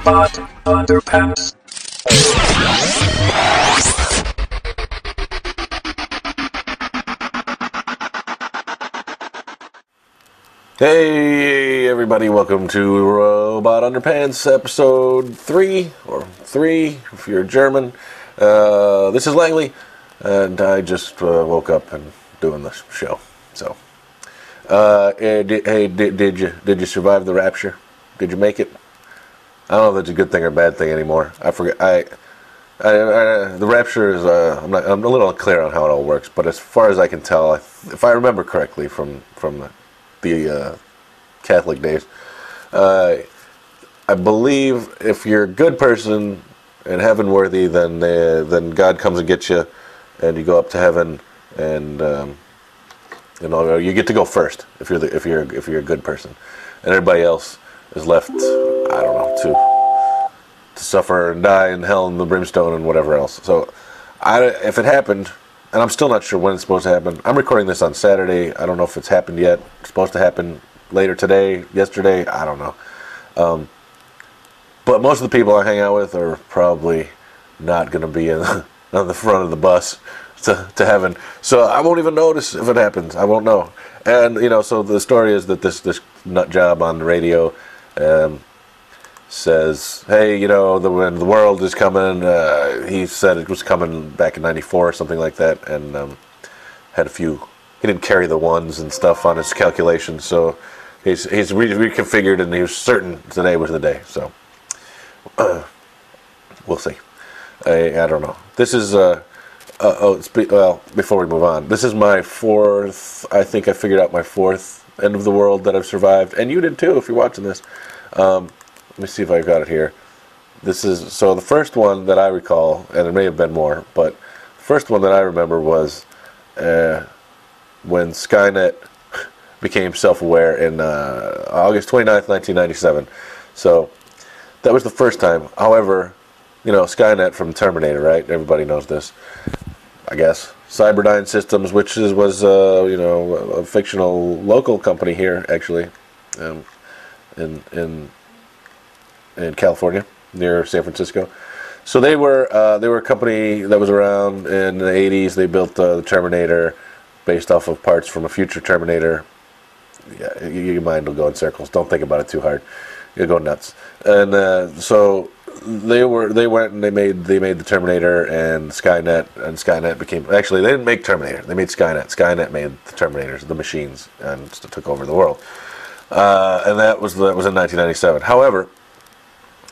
Robot Underpants. Hey everybody, welcome to Robot Underpants episode 3, or 3 if you're German. This is Langley, and I just woke up and doing this show. So, did you survive the Rapture? Did you make it? I don't know if that's a good thing or a bad thing anymore. I forget. The Rapture is. I'm a little unclear on how it all works, but as far as I can tell, if I remember correctly from the Catholic days, I believe if you're a good person and heaven worthy, then God comes and gets you, and you go up to heaven, and you get to go first if you're a good person, and everybody else is left, I don't know, to suffer and die in hell and the brimstone and whatever else. So, if it happened. And I'm still not sure when it's supposed to happen. I'm recording this on Saturday. I don't know if it's happened yet. It's supposed to happen later today, yesterday. I don't know. But most of the people I hang out with are probably not going to be on the front of the bus to heaven. So I won't even notice if it happens. I won't know. And, so the story is that this nut job on the radio says, hey, when the world is coming, he said it was coming back in '94 or something like that, and had a few, he didn't carry the ones and stuff on his calculations, so he's reconfigured, and he was certain today was the day, so we'll see. I don't know. This is, before we move on, this is my fourth, I think I figured out my fourth end of the world that I've survived, and you did too if you're watching this. Let me see if I got it here. This is, so the first one that I recall, and there may have been more, but the first one that I remember was when Skynet became self-aware in August 29th, 1997. So that was the first time. However, Skynet from Terminator, right? Everybody knows this, I guess. Cyberdyne Systems, which was a fictional local company here, actually, in California, near San Francisco. So they were a company that was around in the 80s. They built the Terminator based off of parts from a future Terminator. Yeah, your mind will go in circles. Don't think about it too hard. You'll go nuts. And so they went and they made the Terminator and Skynet became, actually they didn't make Terminator. They made Skynet. Skynet made the Terminators, the machines, and took over the world. And that was in 1997. However,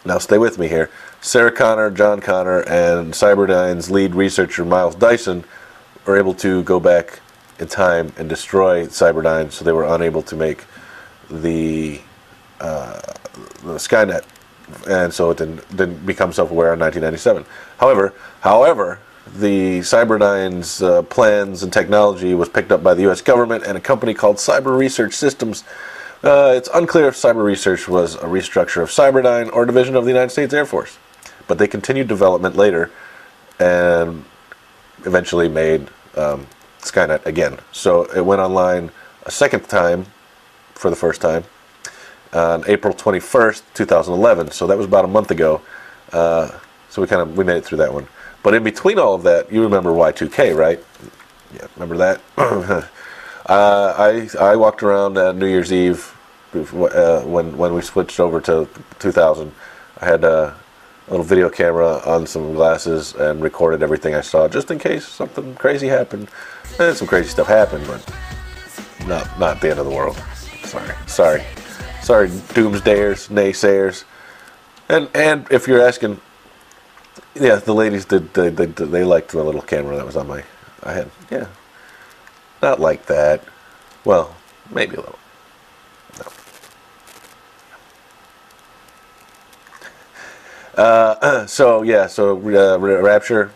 now stay with me here. Sarah Connor, John Connor, and Cyberdyne's lead researcher Miles Dyson were able to go back in time and destroy Cyberdyne, so they were unable to make the Skynet, and so it didn't become self-aware in 1997. However, the Cyberdyne's plans and technology was picked up by the U.S. government and a company called Cyber Research Systems. It's unclear if Cyber Research was a restructure of Cyberdyne or a division of the United States Air Force, but they continued development later and eventually made Skynet again. So it went online a second time, for the first time, on April 21st, 2011. So that was about a month ago. So we made it through that one. But in between all of that, you remember Y2K, right? Yeah, remember that? I walked around New Year's Eve when we switched over to 2000. I had a little video camera on some glasses and recorded everything I saw, just in case something crazy happened. And some crazy stuff happened, but not the end of the world. Sorry, doomsdayers, naysayers. And if you're asking, yeah, the ladies they liked the little camera that was on my head. Yeah. Not like that. Well, maybe a little. No. So Rapture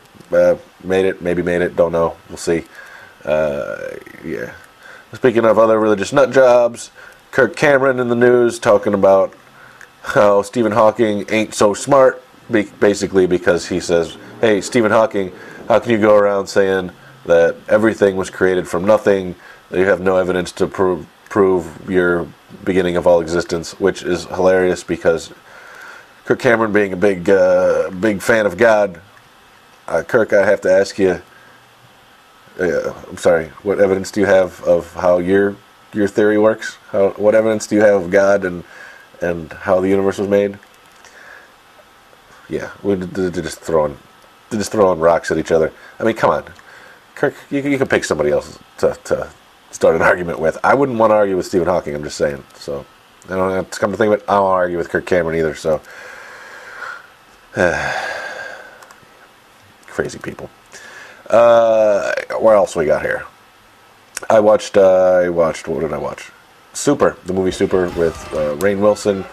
made it, maybe made it, don't know. We'll see. Yeah. Speaking of other religious nut jobs, Kirk Cameron in the news talking about how Stephen Hawking ain't so smart, basically because he says, hey, Stephen Hawking, how can you go around saying that everything was created from nothing, that you have no evidence to prove your beginning of all existence, which is hilarious because Kirk Cameron being a big fan of God. Kirk, I have to ask you. I'm sorry. What evidence do you have of how your theory works? What evidence do you have of God and how the universe was made? Yeah, they're just throwing rocks at each other. I mean, come on, Kirk. You can pick somebody else to start an argument with. I wouldn't want to argue with Stephen Hawking. I'm just saying. So I don't have to come to think of it. I don't want to argue with Kirk Cameron either. So crazy people. What else we got here? I watched. What did I watch? Super, the movie Super with Rainn Wilson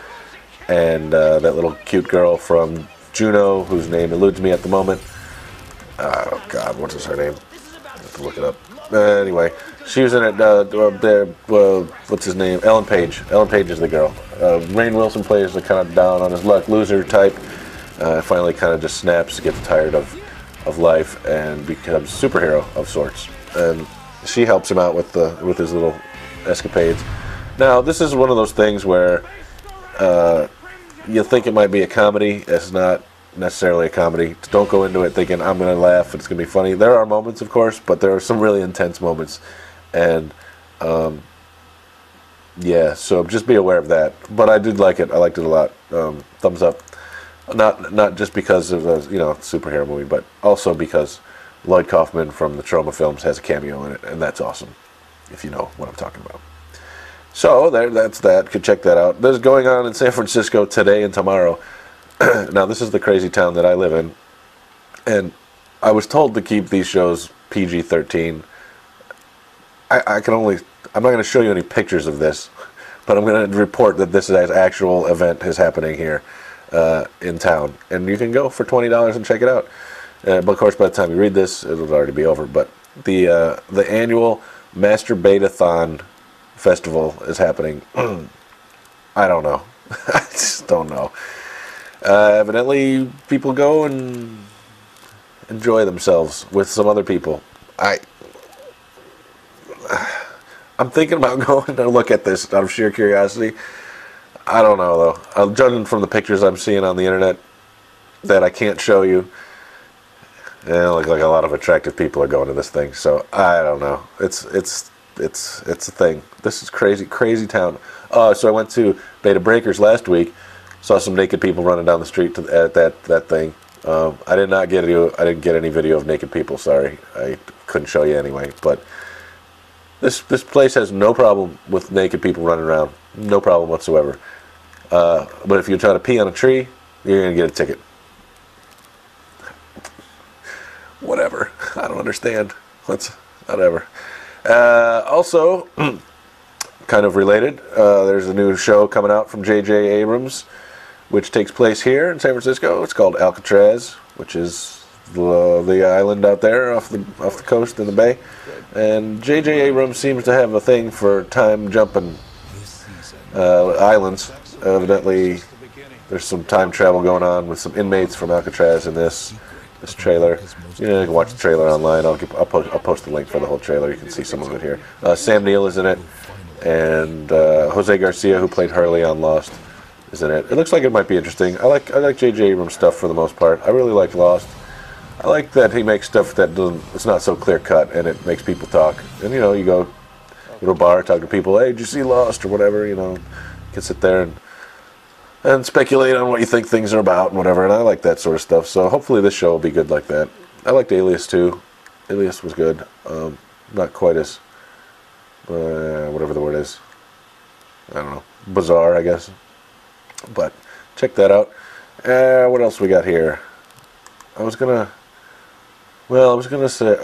and that little cute girl from Juno, whose name eludes me at the moment. Oh God, what's her name? I have to look it up. Anyway, she was in it. What's his name? Ellen Page. Ellen Page is the girl. Rainn Wilson plays the kind of down on his luck loser type. Finally, kind of just snaps, gets tired of life, and becomes a superhero of sorts. And she helps him out with his little escapades. Now, this is one of those things where you think it might be a comedy. It's not necessarily a comedy. Don't go into it thinking I'm going to laugh, it's going to be funny. There are moments, of course, but there are some really intense moments. And yeah, so just be aware of that. But I did like it. I liked it a lot. Thumbs up. Not just because of a superhero movie, but also because Lloyd Kaufman from the Trauma films has a cameo in it, and that's awesome, if you know what I'm talking about. So that's that. Could check that out. This is going on in San Francisco today and tomorrow. Now, this is the crazy town that I live in, and I was told to keep these shows PG-13. I'm not going to show you any pictures of this, but I'm going to report that this actual event is happening here in town, and you can go for $20 and check it out. But of course, by the time you read this, it'll already be over. But the annual Masturbate-a-thon festival is happening. I don't know. I just don't know. Evidently, people go and enjoy themselves with some other people. I'm thinking about going to look at this out of sheer curiosity. I don't know, though. Judging from the pictures I'm seeing on the internet that I can't show you, look like a lot of attractive people are going to this thing. So I don't know. It's a thing. This is crazy town. So I went to Beta Breakers last week. Saw some naked people running down the street at that thing. I didn't get any video of naked people. Sorry, I couldn't show you anyway. But this place has no problem with naked people running around. No problem whatsoever. But if you try to pee on a tree, you're gonna get a ticket. Whatever. I don't understand. Whatever. Also, kind of related, there's a new show coming out from J.J. Abrams, which takes place here in San Francisco. It's called Alcatraz, which is the island out there off the coast in the bay. And J.J. Abrams seems to have a thing for time jumping islands. Evidently, there's some time travel going on with some inmates from Alcatraz in this trailer. You can watch the trailer online. I'll post the link for the whole trailer. You can see some of it here. Sam Neill is in it, and Jose Garcia, who played Hurley on Lost, is in it. It looks like it might be interesting. I like J.J. Abrams stuff for the most part. I really like Lost. I like that he makes stuff that it's not so clear cut, and it makes people talk. And you go to a bar, talk to people. Hey, did you see Lost or whatever? You can sit there and speculate on what you think things are about and whatever. And I like that sort of stuff. So hopefully this show will be good like that. I liked Alias too. Alias was good. Not quite as whatever the word is. I don't know. Bizarre, I guess. But check that out. What else we got here? I was gonna say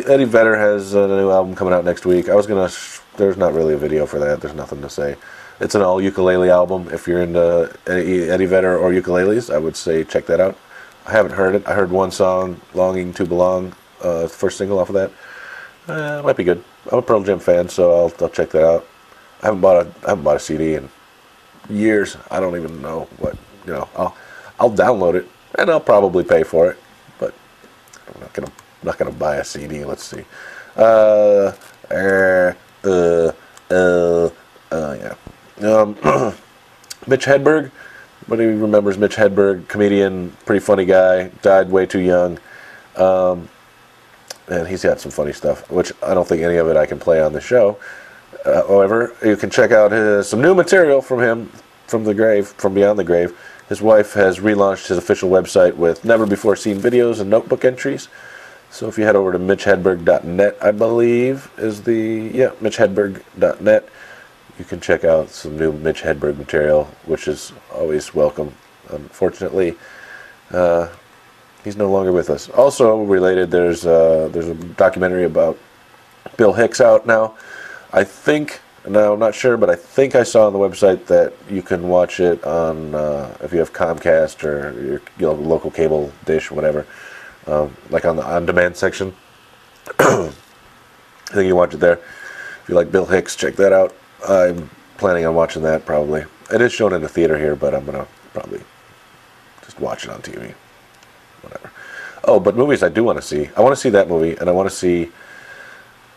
Eddie Vedder has a new album coming out next week. There's not really a video for that. There's nothing to say. It's an all ukulele album. If you're into Eddie Vedder or ukuleles, I would say check that out. I haven't heard it. I heard one song, "Longing to Belong," first single off of that. It might be good. I'm a Pearl Jam fan, so I'll check that out. I haven't bought a CD in years. I don't even know what. I'll download it and I'll probably pay for it, but I'm not gonna buy a CD. Let's see. Yeah. Mitch Hedberg, everybody remembers Mitch Hedberg, comedian, pretty funny guy, died way too young. And he's got some funny stuff, which I don't think any of it I can play on the show. However, you can check out some new material from him, from the grave, from beyond the grave. His wife has relaunched his official website with never-before-seen videos and notebook entries. So if you head over to mitchhedberg.net, I believe, is the, mitchhedberg.net, you can check out some new Mitch Hedberg material, which is always welcome. Unfortunately, he's no longer with us. Also related, there's a documentary about Bill Hicks out now. I think, now I'm not sure, but I think I saw on the website that you can watch it on, if you have Comcast or your local cable dish or whatever, like on the on-demand section. I think you watch it there. If you like Bill Hicks, check that out. I'm planning on watching that probably. It is shown in the theater here, but I'm going to probably just watch it on TV. Whatever. Oh, but movies I do want to see. I want to see that movie, and I want to see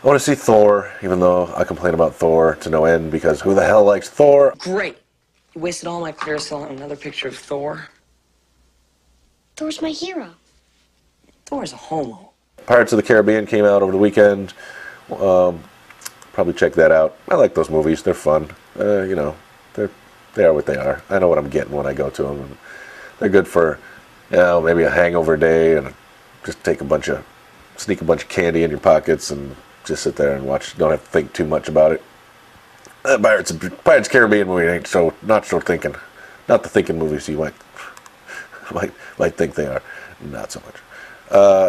Thor, even though I complain about Thor to no end, because who the hell likes Thor? Great. You wasted all my Clearasil on another picture of Thor. Thor's my hero. Thor's a homo. Pirates of the Caribbean came out over the weekend. Probably check that out. I like those movies. They're fun. You know, they are what they are. I know what I'm getting when I go to them. And they're good for, you know, maybe a hangover day and just sneak a bunch of candy in your pockets and just sit there and watch. Don't have to think too much about it. Pirates of the Caribbean movie ain't not so thinking. Not the thinking movies you might think they are. Not so much.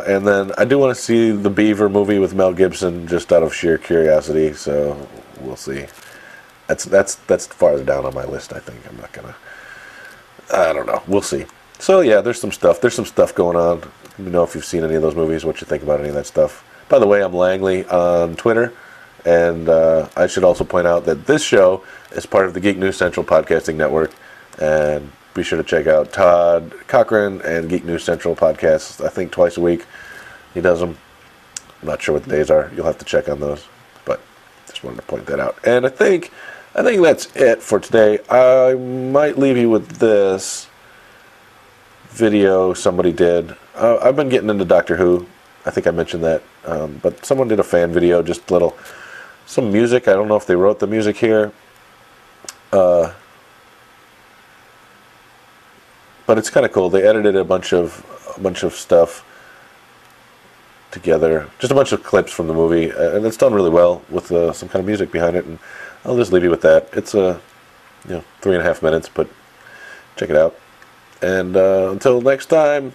And then I do want to see the Beaver movie with Mel Gibson, just out of sheer curiosity. So we'll see. That's farther down on my list. I think I'm not gonna. I don't know. We'll see. So yeah, there's some stuff. There's some stuff going on. Let me know if you've seen any of those movies. What you think about any of that stuff. By the way, I'm Langley on Twitter, and I should also point out that this show is part of the Geek News Central podcasting network, and be sure to check out Todd Cochran and Geek News Central podcasts. I think twice a week he does them. I'm not sure what the days are. You'll have to check on those, but just wanted to point that out. And I think that's it for today. I might leave you with this video somebody did. I've been getting into Doctor Who. I think I mentioned that, but someone did a fan video, just some music. I don't know if they wrote the music here. But it's kind of cool. They edited a bunch of stuff together, just a bunch of clips from the movie, and it's done really well with some kind of music behind it. And I'll just leave you with that. It's 3.5 minutes, but check it out. And until next time,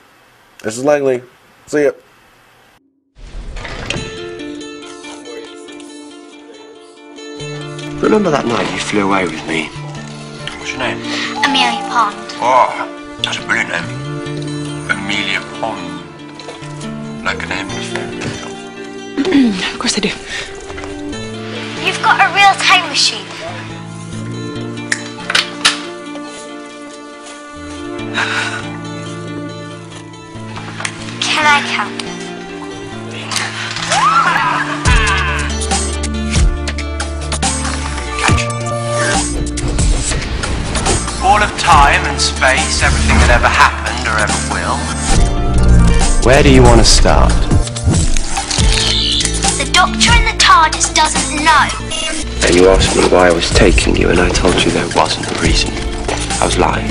this is Langley. See ya. Remember that night you flew away with me? What's your name? Amelia Pond. Oh, that's a brilliant name. Amelia Pond. Like a name in a fairy tale. Of course I do. You've got a real time machine. Can I count? All of time and space, everything that ever happened or ever will. Where do you want to start? The doctor in the TARDIS doesn't know. And you asked me why I was taking you, and I told you there wasn't a reason. I was lying.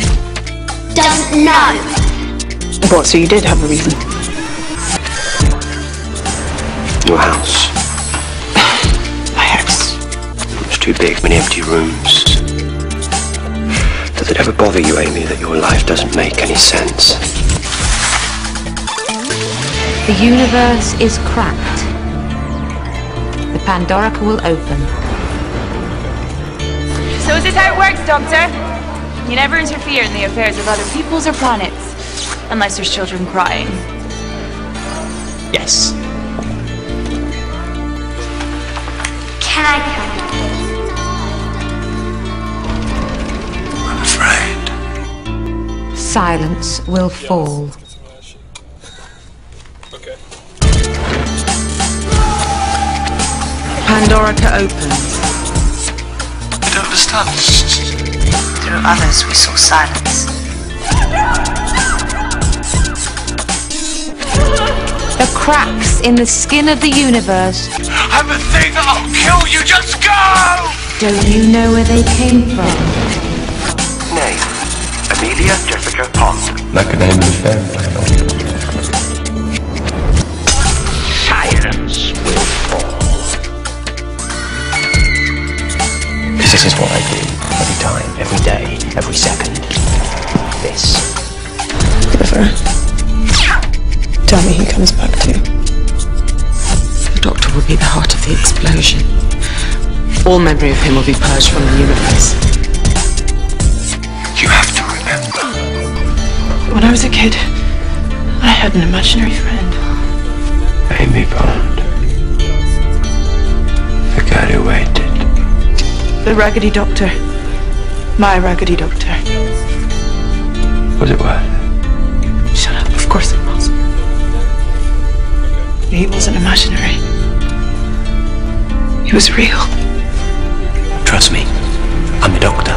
Doesn't know. What, so you did have a reason? Your house. My house. It was too big, many empty rooms. Does it ever bother you, Amy, that your life doesn't make any sense? The universe is cracked. The Pandorica will open. So is this how it works, Doctor? You never interfere in the affairs of other peoples or planets, unless there's children crying. Yes. Can I count? I'm afraid. Silence will fall. Pandorica opens. You don't understand. Through others we saw silence. The cracks in the skin of the universe. I'm a thing, I'll kill you, just go! Don't you know where they came from? Name, Amelia Jessica Pond. Like a name in a fairy tale. Silence will fall. This is what I do every time, every day, every second. This. Never. Tell me he comes back too. The Doctor will be the heart of the explosion. All memory of him will be purged from the universe. You have to remember. When I was a kid, I had an imaginary friend. Amy Pond. The guy who waited. The Raggedy Doctor. My Raggedy Doctor. Was it worth it? Shut up, of course it was. He wasn't imaginary. He was real. Trust me, I'm the Doctor.